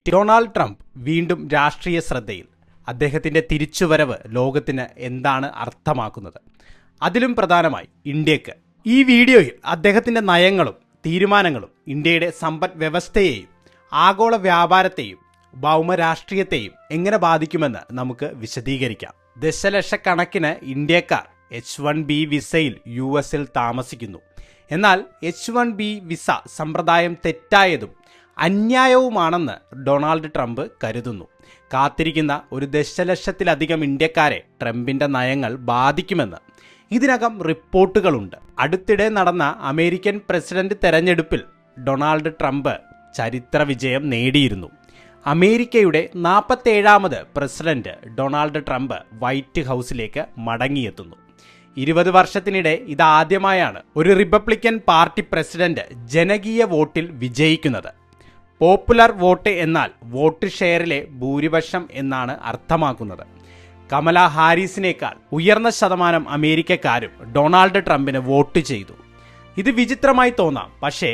Donald Trump വീണ്ടും രാഷ്ട്രീയ ശ്രദ്ധയിൽ. അദ്ദേഹത്തിന്റെ തിരിച്ചുവരവ് ലോകത്തിന് എന്താണ് അർത്ഥമാക്കുന്നത്? അതിലും പ്രധാനമായി ഇന്ത്യക്ക്. ഈ വീഡിയോയിൽ അദ്ദേഹത്തിന്റെ നയങ്ങളും തീരുമാനങ്ങളും ഇന്ത്യയുടെ സമ്പദ് വ്യവസ്ഥയെയും ആഗോള വ്യാപാരത്തെയും ഭൗമരാഷ്ട്രീയത്തെയും എങ്ങനെ ബാധിക്കുമെന്ന് നമുക്ക് വിശദീകരിക്കാം. ദശലക്ഷക്കണക്കിന് ഇന്ത്യക്കാർ H-1B വിസയിൽ US-ൽ താമസിക്കുന്നു. എന്നാൽ H-1B വിസ സമ്പ്രദായം തെറ്റായതും അന്യായവുമാണെന്ന് ഡൊണാൾഡ് ട്രംപ് കരുതുന്നു. കാത്തിരിക്കുന്ന 1 ദശലക്ഷത്തിലധികം ഇന്ത്യക്കാരെ ട്രംപിന്റെ നയങ്ങൾ ബാധിക്കുമെന്ന് ഇതിനകം റിപ്പോർട്ടുകളുണ്ട്. അടുത്തിടെ നടന്ന അമേരിക്കൻ പ്രസിഡന്റ് തെരഞ്ഞെടുപ്പിൽ ഡൊണാൾഡ് ട്രംപ് ചരിത്ര വിജയം നേടിയിരുന്നു. അമേരിക്കയുടെ 47ാമത് പ്രസിഡന്റ് ഡൊണാൾഡ് ട്രംപ് വൈറ്റ് ഹൗസിലേക്ക് മടങ്ങിയെത്തുന്നു. 20 വർഷത്തിനിടെ ഇതാദ്യമായാണ് ഒരു റിപ്പബ്ലിക്കൻ പാർട്ടി പ്രസിഡന്റ് ജനകീയ വോട്ടിൽ വിജയിക്കുന്നത്. പോപ്പുലർ വോട്ട് എന്നാൽ വോട്ട് ഷെയറിലെ ഭൂരിപക്ഷം എന്നാണ് അർത്ഥമാക്കുന്നത്. കമല ഹാരിസിനേക്കാൾ ഉയർന്ന ശതമാനം അമേരിക്കക്കാരും ഡൊണാൾഡ് ട്രംപിന് വോട്ട് ചെയ്തു. ഇത് വിചിത്രമായി തോന്നാം, പക്ഷേ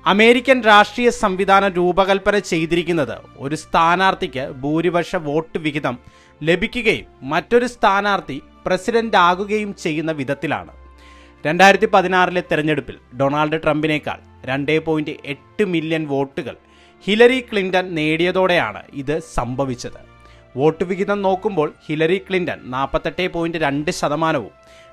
അമേരിക്കൻ രാഷ്ട്രീയ സംവിധാനം രൂപകൽപ്പന ചെയ്തിരിക്കുന്നത് ഒരു സ്ഥാനാർത്ഥിക്ക് ഭൂരിപക്ഷ വോട്ട് വിഹിതം ലഭിക്കുകയും മറ്റൊരു സ്ഥാനാർത്ഥി പ്രസിഡന്റ് ആകുകയും ചെയ്യുന്ന വിധത്തിലാണ്. 2016 തെരഞ്ഞെടുപ്പിൽ ഡൊണാൾഡ് ട്രംപിനേക്കാൾ 2.8 മില്യൺ വോട്ടുകൾ ഹിലരി ക്ലിന്റൺ നേടിയതോടെയാണ് ഇത് സംഭവിച്ചത്. വോട്ട് വിഹിതം നോക്കുമ്പോൾ ഹിലരി ക്ലിന്റൺ 48.2%,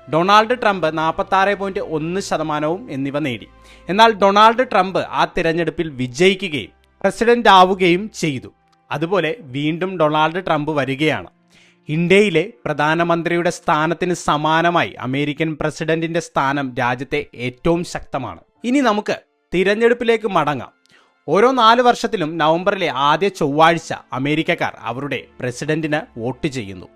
ഡൊണാൾഡ് ട്രംപ് 46.1% എന്നിവ നേടി. എന്നാൽ ഡൊണാൾഡ് ട്രംപ് ആ തിരഞ്ഞെടുപ്പിൽ വിജയിക്കുകയും പ്രസിഡന്റ് ആവുകയും ചെയ്തു. അതുപോലെ വീണ്ടും ഡൊണാൾഡ് ട്രംപ് വരികയാണ്. ഇന്ത്യയിലെ പ്രധാനമന്ത്രിയുടെ സ്ഥാനത്തിന് സമാനമായി അമേരിക്കൻ പ്രസിഡന്റിന്റെ സ്ഥാനം രാജ്യത്തെ ഏറ്റവും ശക്തമാണ്. ഇനി നമുക്ക് തിരഞ്ഞെടുപ്പിലേക്ക് മടങ്ങാം. ഓരോ 4 വർഷത്തിലും നവംബറിലെ ആദ്യ ചൊവ്വാഴ്ച അമേരിക്കക്കാർ അവരുടെ പ്രസിഡന്റിന് വോട്ട് ചെയ്യുന്നു.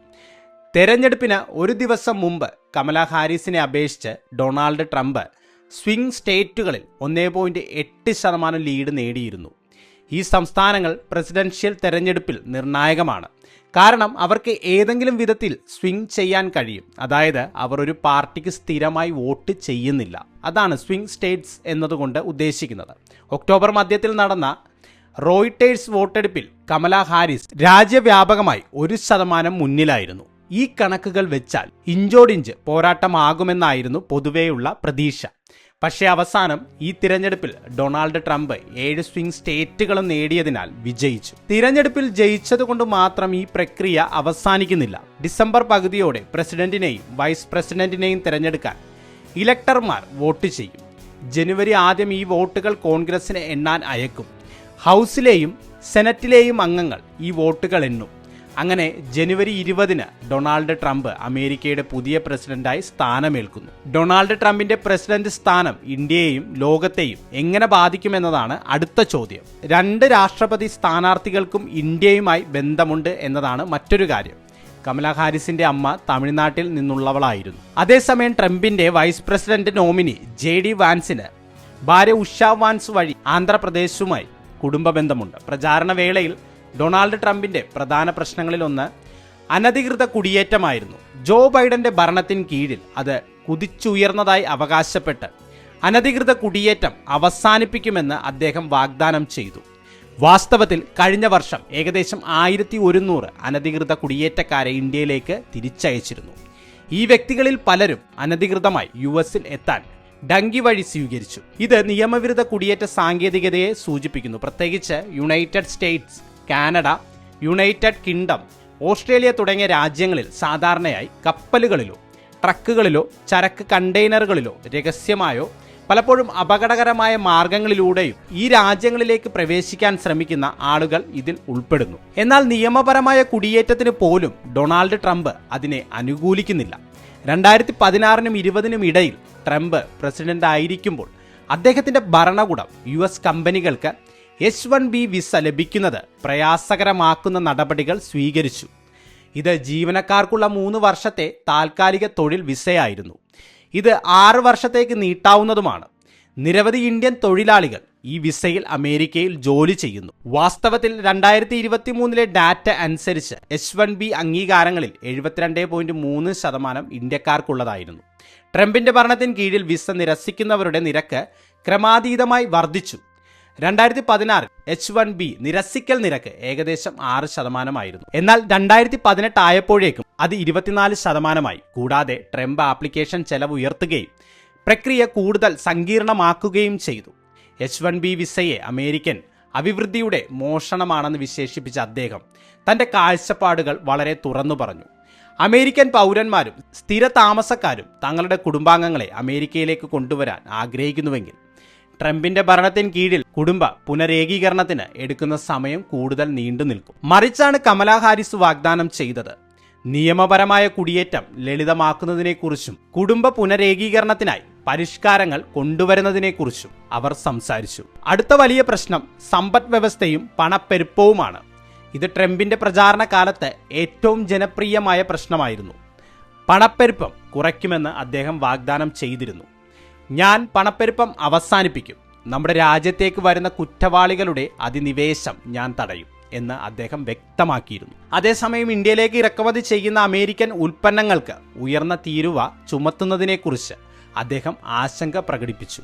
തെരഞ്ഞെടുപ്പിന് ഒരു ദിവസം മുമ്പ് കമല ഹാരിസിനെ അപേക്ഷിച്ച് ഡൊണാൾഡ് ട്രംപ് സ്വിംഗ് സ്റ്റേറ്റുകളിൽ 1.8% ലീഡ് നേടിയിരുന്നു. ഈ സംസ്ഥാനങ്ങൾ പ്രസിഡൻഷ്യൽ തെരഞ്ഞെടുപ്പിൽ നിർണായകമാണ്. കാരണം അവർക്ക് ഏതെങ്കിലും വിധത്തിൽ സ്വിംഗ് ചെയ്യാൻ കഴിയും. അതായത് അവർ ഒരു പാർട്ടിക്ക് സ്ഥിരമായി വോട്ട് ചെയ്യുന്നില്ല. അതാണ് സ്വിംഗ് സ്റ്റേറ്റ്സ് എന്നതുകൊണ്ട് ഉദ്ദേശിക്കുന്നത്. ഒക്ടോബർ മധ്യത്തിൽ നടന്ന റോയിട്ടേഴ്സ് വോട്ടെടുപ്പിൽ കമല ഹാരിസ് രാജ്യവ്യാപകമായി 1% മുന്നിലായിരുന്നു. ഈ കണക്കുകൾ വെച്ചാൽ ഇഞ്ചോടിഞ്ച് പോരാട്ടമാകുമെന്നായിരുന്നു പൊതുവെയുള്ള പ്രതീക്ഷ. പക്ഷേ അവസാനം ഈ തിരഞ്ഞെടുപ്പിൽ ഡൊണാൾഡ് ട്രംപ് 7 സ്വിംഗ് സ്റ്റേറ്റുകളും നേടിയതിനാൽ വിജയിച്ചു. തിരഞ്ഞെടുപ്പിൽ ജയിച്ചതുകൊണ്ട് മാത്രം ഈ പ്രക്രിയ അവസാനിക്കുന്നില്ല. ഡിസംബർ പകുതിയോടെ പ്രസിഡന്റിനെയും വൈസ് പ്രസിഡന്റിനെയും തിരഞ്ഞെടുക്കാൻ ഇലക്ടർമാർ വോട്ട് ചെയ്യും. ജനുവരി ആദ്യം ഈ വോട്ടുകൾ കോൺഗ്രസിന് എണ്ണാൻ അയക്കും. ഹൗസിലെയും സെനറ്റിലെയും അംഗങ്ങൾ ഈ വോട്ടുകൾ എണ്ണും. അങ്ങനെ ജനുവരി 20 ഡൊണാൾഡ് ട്രംപ് അമേരിക്കയുടെ പുതിയ പ്രസിഡന്റായി സ്ഥാനമേൽക്കുന്നു. ഡൊണാൾഡ് ട്രംപിന്റെ പ്രസിഡന്റ് സ്ഥാനം ഇന്ത്യയെയും ലോകത്തെയും എങ്ങനെ ബാധിക്കുമെന്നതാണ് അടുത്ത ചോദ്യം. 2 രാഷ്ട്രപതി സ്ഥാനാർത്ഥികൾക്കും ഇന്ത്യയുമായി ബന്ധമുണ്ട് എന്നതാണ് മറ്റൊരു കാര്യം. കമല ഹാരിസിന്റെ അമ്മ തമിഴ്നാട്ടിൽ നിന്നുള്ളവളായിരുന്നു. അതേസമയം ട്രംപിന്റെ വൈസ് പ്രസിഡന്റ് നോമിനി JD വാൻസിന് ഭാര്യ ഉഷ വാൻസ് വഴി ആന്ധ്രാപ്രദേശുമായി കുടുംബ ബന്ധമുണ്ട്. പ്രചാരണ വേളയിൽ ഡൊണാൾഡ് ട്രംപിന്റെ പ്രധാന പ്രശ്നങ്ങളിലൊന്ന് അനധികൃത കുടിയേറ്റമായിരുന്നു. ജോ ബൈഡന്റെ ഭരണത്തിന് കീഴിൽ അത് കുതിച്ചുയർന്നതായി അവകാശപ്പെട്ട് അനധികൃത കുടിയേറ്റം അവസാനിപ്പിക്കുമെന്ന് അദ്ദേഹം വാഗ്ദാനം ചെയ്തു. വാസ്തവത്തിൽ കഴിഞ്ഞ വർഷം ഏകദേശം 1100 അനധികൃത കുടിയേറ്റക്കാരെ ഇന്ത്യയിലേക്ക് തിരിച്ചയച്ചിരുന്നു. ഈ വ്യക്തികളിൽ പലരും അനധികൃതമായി US-ൽ എത്താൻ ഡങ്കി വഴി സ്വീകരിച്ചു. ഇത് നിയമവിരുദ്ധ കുടിയേറ്റ സാങ്കേതികതയെ സൂചിപ്പിക്കുന്നു. പ്രത്യേകിച്ച് United States, Canada, United kingdom, Australia തുടങ്ങിയ രാജ്യങ്ങളിൽ സാധാരണയായി കപ്പലുകളിലോ ട്രക്കുകളിലോ ചരക്ക് കണ്ടെയ്നറുകളിലോ രഹസ്യമായോ പലപ്പോഴും അപകടകരമായ മാർഗങ്ങളിലൂടെയും ഈ രാജ്യങ്ങളിലേക്ക് പ്രവേശിക്കാൻ ശ്രമിക്കുന്ന ആളുകൾ ഇതിൽ ഉൾപ്പെടുന്നു. എന്നാൽ നിയമപരമായ കുടിയേറ്റത്തിന് പോലും ഡൊണാൾഡ് ട്രംപ് അതിനെ അനുകൂലിക്കുന്നില്ല. 2016നും 2020നും ഇടയിൽ ട്രംപ് പ്രസിഡന്റ് ആയിരിക്കുമ്പോൾ അദ്ദേഹത്തിന്റെ ഭരണകൂടം US കമ്പനികൾക്ക് H-1B വിസ ലഭിക്കുന്നത് പ്രയാസകരമാക്കുന്ന നടപടികൾ സ്വീകരിച്ചു. ഇത് ജീവനക്കാർക്കുള്ള 3 വർഷത്തെ താൽക്കാലിക തൊഴിൽ വിസയായിരുന്നു. ഇത് 6 വർഷത്തേക്ക് നീട്ടാവുന്നതുമാണ്. നിരവധി ഇന്ത്യൻ തൊഴിലാളികൾ ഈ വിസയിൽ അമേരിക്കയിൽ ജോലി ചെയ്യുന്നു. വാസ്തവത്തിൽ 2023 ഡാറ്റ അനുസരിച്ച് H-1B അംഗീകാരങ്ങളിൽ 72.3% ഇന്ത്യക്കാർക്കുള്ളതായിരുന്നു. ട്രംപിന്റെ ഭരണത്തിന് കീഴിൽ വിസ നിരസിക്കുന്നവരുടെ നിരക്ക് ക്രമാതീതമായി വർദ്ധിച്ചു. 2016 H1B നിരസിക്കൽ നിരക്ക് ഏകദേശം 6%. എന്നാൽ 2018 ആയപ്പോഴേക്കും അത് 24%. കൂടാതെ ട്രംപ് ആപ്ലിക്കേഷൻ ചെലവ് ഉയർത്തുകയും പ്രക്രിയ കൂടുതൽ സങ്കീർണമാക്കുകയും ചെയ്തു. H1B വിസയെ അമേരിക്കൻ അഭിവൃദ്ധിയുടെ മോഷണമാണെന്ന് വിശേഷിപ്പിച്ച അദ്ദേഹം തന്റെ കാഴ്ചപ്പാടുകൾ വളരെ തുറന്നു പറഞ്ഞു. അമേരിക്കൻ പൗരന്മാരും സ്ഥിര താമസക്കാരും തങ്ങളുടെ കുടുംബാംഗങ്ങളെ അമേരിക്കയിലേക്ക് കൊണ്ടുവരാൻ ആഗ്രഹിക്കുന്നുവെങ്കിൽ ട്രംപിന്റെ ഭരണത്തിന് കീഴിൽ കുടുംബ പുനരേകീകരണത്തിന് എടുക്കുന്ന സമയം കൂടുതൽ നീണ്ടു നിൽക്കും. മറിച്ചാണ് കമലാ ഹാരിസ് വാഗ്ദാനം ചെയ്തത്. നിയമപരമായ കുടിയേറ്റം ലളിതമാക്കുന്നതിനെക്കുറിച്ചും കുടുംബ പുനരേകീകരണത്തിനായി പരിഷ്കാരങ്ങൾ കൊണ്ടുവരുന്നതിനെക്കുറിച്ചും അവർ സംസാരിച്ചു. അടുത്ത വലിയ പ്രശ്നം സമ്പദ് വ്യവസ്ഥയും പണപ്പെരുപ്പവുമാണ്. ഇത് ട്രംപിന്റെ പ്രചാരണ കാലത്ത് ഏറ്റവും ജനപ്രിയമായ പ്രശ്നമായിരുന്നു. പണപ്പെരുപ്പം കുറയ്ക്കുമെന്ന് അദ്ദേഹം വാഗ്ദാനം ചെയ്തിരുന്നു. ഞാൻ പണപ്പെരുപ്പം അവസാനിപ്പിക്കും, നമ്മുടെ രാജ്യത്തേക്ക് വരുന്ന കുറ്റവാളികളുടെ അധിനിവേശം ഞാൻ തടയും എന്ന് അദ്ദേഹം വ്യക്തമാക്കിയിരുന്നു. അതേസമയം ഇന്ത്യയിലേക്ക് ഇറക്കുമതി ചെയ്യുന്ന അമേരിക്കൻ ഉൽപ്പന്നങ്ങൾക്ക് ഉയർന്ന തീരുവ ചുമത്തുന്നതിനെക്കുറിച്ച് അദ്ദേഹം ആശങ്ക പ്രകടിപ്പിച്ചു.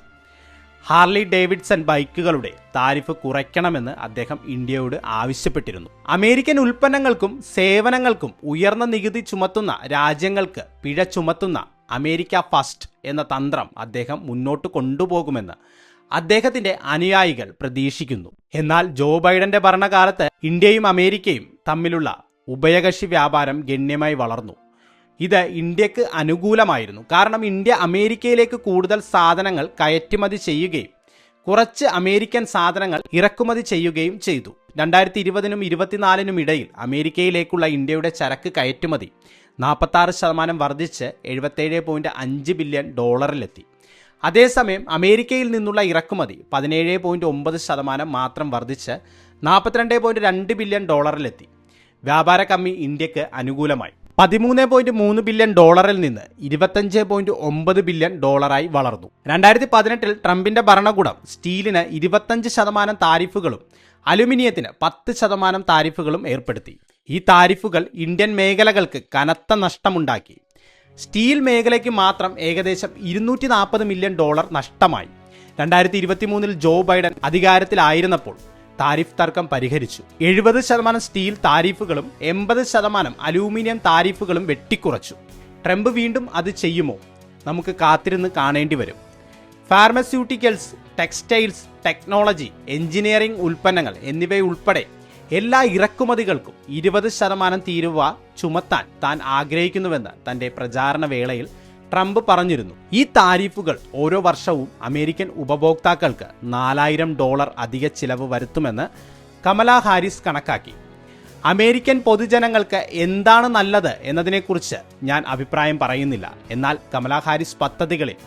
ഹാർലി ഡേവിഡ്സൺ ബൈക്കുകളുടെ താരിഫ് കുറയ്ക്കണമെന്ന് അദ്ദേഹം ഇന്ത്യയോട് ആവശ്യപ്പെട്ടിരുന്നു. അമേരിക്കൻ ഉൽപ്പന്നങ്ങൾക്കും സേവനങ്ങൾക്കും ഉയർന്ന നികുതി ചുമത്തുന്ന രാജ്യങ്ങൾക്ക് പിഴ ചുമത്തുന്ന അമേരിക്ക ഫസ്റ്റ് എന്ന തന്ത്രം അദ്ദേഹം മുന്നോട്ട് കൊണ്ടുപോകുമെന്ന് അദ്ദേഹത്തിന്റെ അനുയായികൾ പ്രതീക്ഷിക്കുന്നു. എന്നാൽ ജോ ബൈഡന്റെ ഭരണകാലത്ത് ഇന്ത്യയും അമേരിക്കയും തമ്മിലുള്ള ഉഭയകക്ഷി വ്യാപാരം ഗണ്യമായി വളർന്നു. ഇത് ഇന്ത്യക്ക് അനുകൂലമായിരുന്നു. കാരണം ഇന്ത്യ അമേരിക്കയിലേക്ക് കൂടുതൽ സാധനങ്ങൾ കയറ്റുമതി ചെയ്യുകയും കുറച്ച് അമേരിക്കൻ സാധനങ്ങൾ ഇറക്കുമതി ചെയ്യുകയും ചെയ്തു. 2020നും 2024നും ഇടയിൽ അമേരിക്കയിലേക്കുള്ള ഇന്ത്യയുടെ ചരക്ക് കയറ്റുമതി 46% വർദ്ധിച്ച് $77.5 ബില്യൺ അതേസമയം അമേരിക്കയിൽ നിന്നുള്ള ഇറക്കുമതി 17.9% മാത്രം വർദ്ധിച്ച് $42.2 ബില്യൺ വ്യാപാര കമ്മി ഇന്ത്യക്ക് അനുകൂലമായി 13.3 ബില്യൺ നിന്ന് 25.9 ബില്യൺ വളർന്നു. 2018 ട്രംപിന്റെ ഭരണകൂടം സ്റ്റീലിന് 25% താരിഫുകളും അലുമിനിയത്തിന് 10% താരിഫുകളും ഏർപ്പെടുത്തി. ഈ താരിഫുകൾ ഇന്ത്യൻ മേഖലകൾക്ക് കനത്ത നഷ്ടമുണ്ടാക്കി. സ്റ്റീൽ മേഖലയ്ക്ക് മാത്രം ഏകദേശം $240 മില്യൺ നഷ്ടമായി. 2023 ജോ ബൈഡൻ അധികാരത്തിലായിരുന്നപ്പോൾ താരിഫ് തർക്കം പരിഹരിച്ചു. 70% സ്റ്റീൽ താരിഫുകളും 80% അലൂമിനിയം താരിഫുകളും വെട്ടിക്കുറച്ചു. ട്രംപ് വീണ്ടും അത് ചെയ്യുമോ? നമുക്ക് കാത്തിരുന്ന് കാണേണ്ടി വരും. ഫാർമസ്യൂട്ടിക്കൽസ്, ടെക്സ്റ്റൈൽസ്, ടെക്നോളജി, എഞ്ചിനീയറിംഗ് ഉൽപ്പന്നങ്ങൾ എന്നിവയുൾപ്പെടെ എല്ലാ ഇറക്കുമതികൾക്കും 20% തീരുവ ചുമത്താൻ താൻ ആഗ്രഹിക്കുന്നുവെന്ന് തന്റെ പ്രചാരണ വേളയിൽ ട്രംപ് പറഞ്ഞിരുന്നു. ഈ താരിഫുകൾ ഓരോ വർഷവും അമേരിക്കൻ ഉപഭോക്താക്കൾക്ക് $4000 അധിക ചിലവ് വരുത്തുമെന്ന് കമലാ ഹാരിസ് കണക്കാക്കി. അമേരിക്കൻ പൊതുജനങ്ങൾക്ക് എന്താണ് നല്ലത് എന്നതിനെക്കുറിച്ച് ഞാൻ അഭിപ്രായം പറയുന്നില്ല. എന്നാൽ കമലാ ഹാരിസ് പദ്ധതികളിൽ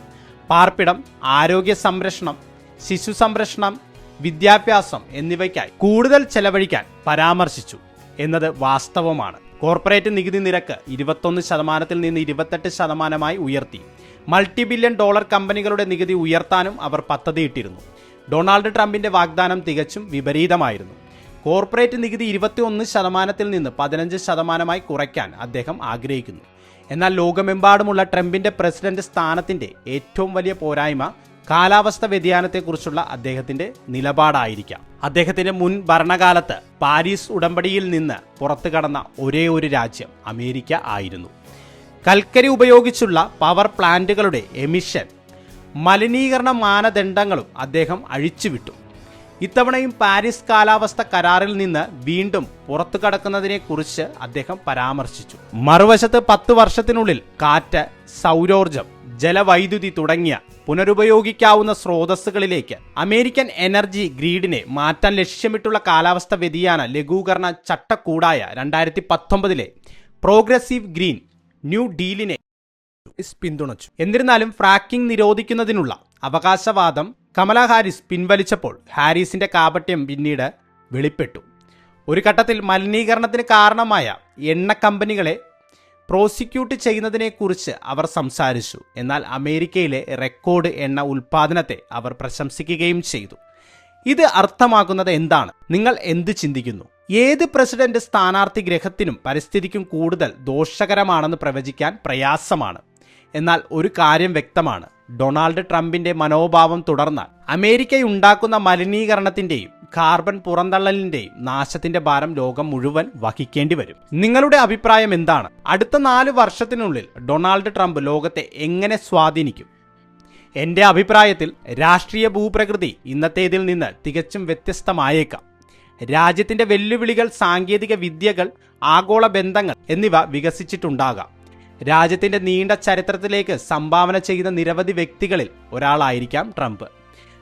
പാർപ്പിടം, ആരോഗ്യ സംരക്ഷണം, ശിശു സംരക്ഷണം, വിദ്യാഭ്യാസം എന്നിവയ്ക്കായി കൂടുതൽ ചെലവഴിക്കാൻ പരാമർശിച്ചു എന്നത് വാസ്തവമാണ്. കോർപ്പറേറ്റ് നികുതി നിരക്ക് 21% നിന്ന് 28% ഉയർത്തി. മൾട്ടി ബില്യൺ ഡോളർ കമ്പനികളുടെ നികുതി ഉയർത്താനും അവർ പദ്ധതിയിട്ടിരുന്നു. ഡൊണാൾഡ് ട്രംപിന്റെ വാഗ്ദാനം തികച്ചും വിപരീതമായിരുന്നു. കോർപ്പറേറ്റ് നികുതി 21% നിന്ന് 15% കുറയ്ക്കാൻ അദ്ദേഹം ആഗ്രഹിക്കുന്നു. എന്നാൽ ലോകമെമ്പാടുമുള്ള ട്രംപിന്റെ പ്രസിഡന്റ് സ്ഥാനത്തിന്റെ ഏറ്റവും വലിയ പോരായ്മ കാലാവസ്ഥ വ്യതിയാനത്തെക്കുറിച്ചുള്ള അദ്ദേഹത്തിന്റെ നിലപാടായിരിക്കാം. അദ്ദേഹത്തിന്റെ മുൻ ഭരണകാലത്ത് പാരീസ് ഉടമ്പടിയിൽ നിന്ന് പുറത്തു കടന്ന ഒരേ ഒരു രാജ്യം അമേരിക്ക ആയിരുന്നു. കൽക്കരി ഉപയോഗിച്ചുള്ള പവർ പ്ലാന്റുകളുടെ എമിഷൻ മലിനീകരണ മാനദണ്ഡങ്ങളും അദ്ദേഹം അഴിച്ചുവിട്ടു. ഇത്തവണയും പാരീസ് കാലാവസ്ഥ കരാറിൽ നിന്ന് വീണ്ടും പുറത്തു കടക്കുന്നതിനെക്കുറിച്ച് അദ്ദേഹം പരാമർശിച്ചു. മറുവശത്ത് 10 വർഷത്തിനുള്ളിൽ കാറ്റ്, സൗരോർജം, ജലവൈദ്യുതി തുടങ്ങിയ പുനരുപയോഗിക്കാവുന്ന സ്രോതസ്സുകളിലേക്ക് അമേരിക്കൻ എനർജി ഗ്രീഡിനെ മാറ്റാൻ ലക്ഷ്യമിട്ടുള്ള കാലാവസ്ഥ വ്യതിയാന ലഘൂകരണ ചട്ടക്കൂടായ 2019 പ്രോഗ്രസീവ് ഗ്രീൻ ന്യൂ ഡീലിനെ പിന്തുണച്ചു. എന്നിരുന്നാലും ഫ്രാക്കിംഗ് നിരോധിക്കുന്നതിനുള്ള അവകാശവാദം കമലാ ഹാരിസ് പിൻവലിച്ചപ്പോൾ ഹാരിസിന്റെ കാപട്യം പിന്നീട് വെളിപ്പെട്ടു. ഒരു ഘട്ടത്തിൽ മലിനീകരണത്തിന് കാരണമായ എണ്ണ കമ്പനികളെ പ്രോസിക്യൂട്ട് ചെയ്യുന്നതിനെക്കുറിച്ച് അവർ സംസാരിച്ചു. എന്നാൽ അമേരിക്കയിലെ റെക്കോർഡ് എണ്ണ ഉൽപ്പാദനത്തെ അവർ പ്രശംസിക്കുകയും ചെയ്തു. ഇത് അർത്ഥമാക്കുന്നത് എന്താണ്? നിങ്ങൾ എന്ത് ചിന്തിക്കുന്നു? ഏത് പ്രസിഡന്റ് സ്ഥാനാർത്ഥി ഗ്രഹത്തിനും പരിസ്ഥിതിക്കും കൂടുതൽ ദോഷകരമാണെന്ന് പ്രവചിക്കാൻ പ്രയാസമാണ്. എന്നാൽ ഒരു കാര്യം വ്യക്തമാണ്, ഡൊണാൾഡ് ട്രംപിന്റെ മനോഭാവം തുടർന്നാൽ അമേരിക്കയുണ്ടാക്കുന്ന മലിനീകരണത്തിന്റെയും കാർബൺ പുറന്തള്ളലിന്റെയും നാശത്തിന്റെ ഭാരം ലോകം മുഴുവൻ വഹിക്കേണ്ടി വരും. നിങ്ങളുടെ അഭിപ്രായം എന്താണ്? അടുത്ത 4 വർഷത്തിനുള്ളിൽ ഡൊണാൾഡ് ട്രംപ് ലോകത്തെ എങ്ങനെ സ്വാധീനിക്കും? എന്റെ അഭിപ്രായത്തിൽ രാഷ്ട്രീയ ഭൂപ്രകൃതി ഇന്നത്തേതിൽ നിന്ന് തികച്ചും വ്യത്യസ്തമായേക്കാം. രാജ്യത്തിന്റെ വെല്ലുവിളികൾ, സാങ്കേതിക വിദ്യകൾ, ആഗോള ബന്ധങ്ങൾ എന്നിവ വികസിച്ചിട്ടുണ്ടാകാം. രാജ്യത്തിന്റെ നീണ്ട ചരിത്രത്തിലേക്ക് സംഭാവന ചെയ്ത നിരവധി വ്യക്തികളിൽ ഒരാളായിരിക്കാം ട്രംപ്.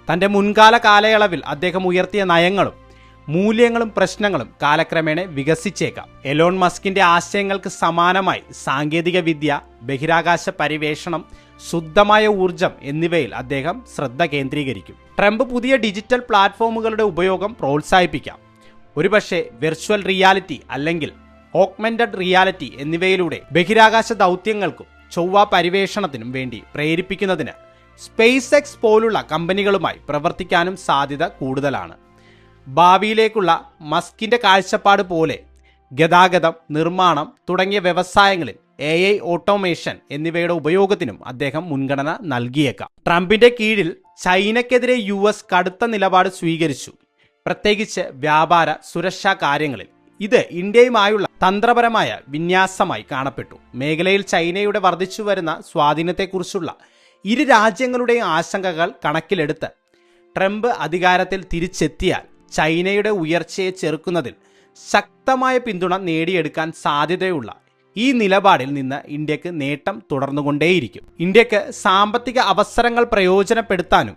തന്റെ മുൻകാല കാലയളവിൽ അദ്ദേഹം ഉയർത്തിയ നയങ്ങളും മൂല്യങ്ങളും പ്രശ്നങ്ങളും കാലക്രമേണ വികസിച്ചേക്കാം. എലോൺ മസ്കിന്റെ ആശയങ്ങൾക്ക് സമാനമായി സാങ്കേതിക വിദ്യ, ബഹിരാകാശ പരിവേഷണം, ശുദ്ധമായ ഊർജം എന്നിവയിൽ അദ്ദേഹം ശ്രദ്ധ കേന്ദ്രീകരിക്കും. ട്രംപ് പുതിയ ഡിജിറ്റൽ പ്ലാറ്റ്ഫോമുകളുടെ ഉപയോഗം പ്രോത്സാഹിപ്പിക്കാം. ഒരുപക്ഷെ വെർച്വൽ റിയാലിറ്റി അല്ലെങ്കിൽ ഓഗ്മെന്റഡ് റിയാലിറ്റി എന്നിവയിലൂടെ ബഹിരാകാശ ദൗത്യങ്ങൾക്കും ചൊവ്വ പരിവേഷണത്തിനും വേണ്ടി പ്രേരിപ്പിക്കുന്നതിന് സ്പേസ് എക്സ് പോലുള്ള കമ്പനികളുമായി പ്രവർത്തിക്കാനും സാധ്യത കൂടുതലാണ്. ഭാവിയിലേക്കുള്ള മസ്കിന്റെ കാഴ്ചപ്പാട് പോലെ ഗതാഗതം, നിർമ്മാണം തുടങ്ങിയ വ്യവസായങ്ങളിൽ AI ഓട്ടോമേഷൻ എന്നിവയുടെ ഉപയോഗത്തിനും അദ്ദേഹം മുൻഗണന നൽകിയേക്കാം. ട്രംപിന്റെ കീഴിൽ ചൈനയ്ക്കെതിരെ US കടുത്ത നിലപാട് സ്വീകരിച്ചു, പ്രത്യേകിച്ച് വ്യാപാര സുരക്ഷാ കാര്യങ്ങളിൽ. ഇത് ഇന്ത്യയുമായുള്ള തന്ത്രപരമായ വിന്യാസമായി കാണപ്പെട്ടു. മേഖലയിൽ ചൈനയുടെ വർദ്ധിച്ചുവരുന്ന സ്വാധീനത്തെക്കുറിച്ചുള്ള ഇരു രാജ്യങ്ങളുടെയും ആശങ്കകൾ കണക്കിലെടുത്ത് ട്രംപ് അധികാരത്തിൽ തിരിച്ചെത്തിയാൽ ചൈനയുടെ ഉയർച്ചയെ ചെറുക്കുന്നതിൽ ശക്തമായ പിന്തുണ നേടിയെടുക്കാൻ സാധ്യതയുള്ള ഈ നിലപാടിൽ നിന്ന് ഇന്ത്യക്ക് നേട്ടം തുടർന്നുകൊണ്ടേയിരിക്കും. ഇന്ത്യക്ക് സാമ്പത്തിക അവസരങ്ങൾ പ്രയോജനപ്പെടുത്താനും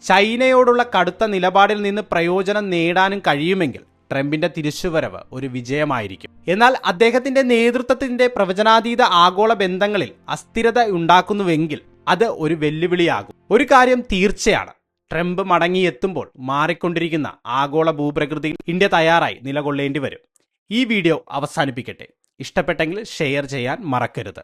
ചൈനയോടുള്ള കടുത്ത നിലപാടിൽ നിന്ന് പ്രയോജനം നേടാനും കഴിയുമെങ്കിൽ ട്രംപിന്റെ തിരിച്ചുവരവ് ഒരു വിജയമായിരിക്കും. എന്നാൽ അദ്ദേഹത്തിന്റെ നേതൃത്വത്തിന്റെ പ്രവചനാതീത ആഗോള ബന്ധങ്ങളിൽ അസ്ഥിരത ഉണ്ടാക്കുന്നുവെങ്കിൽ അത് ഒരു വെല്ലുവിളിയാകും. ഒരു കാര്യം തീർച്ചയാണ്, ട്രംപ് മടങ്ങിയെത്തുമ്പോൾ മാറിക്കൊണ്ടിരിക്കുന്ന ആഗോള ഭൂപ്രകൃതിയിൽ ഇന്ത്യ തയ്യാറായി നിലകൊള്ളേണ്ടി വരും. ഈ വീഡിയോ അവസാനിപ്പിക്കട്ടെ. ഇഷ്ടപ്പെട്ടെങ്കിൽ ഷെയർ ചെയ്യാൻ മറക്കരുത്.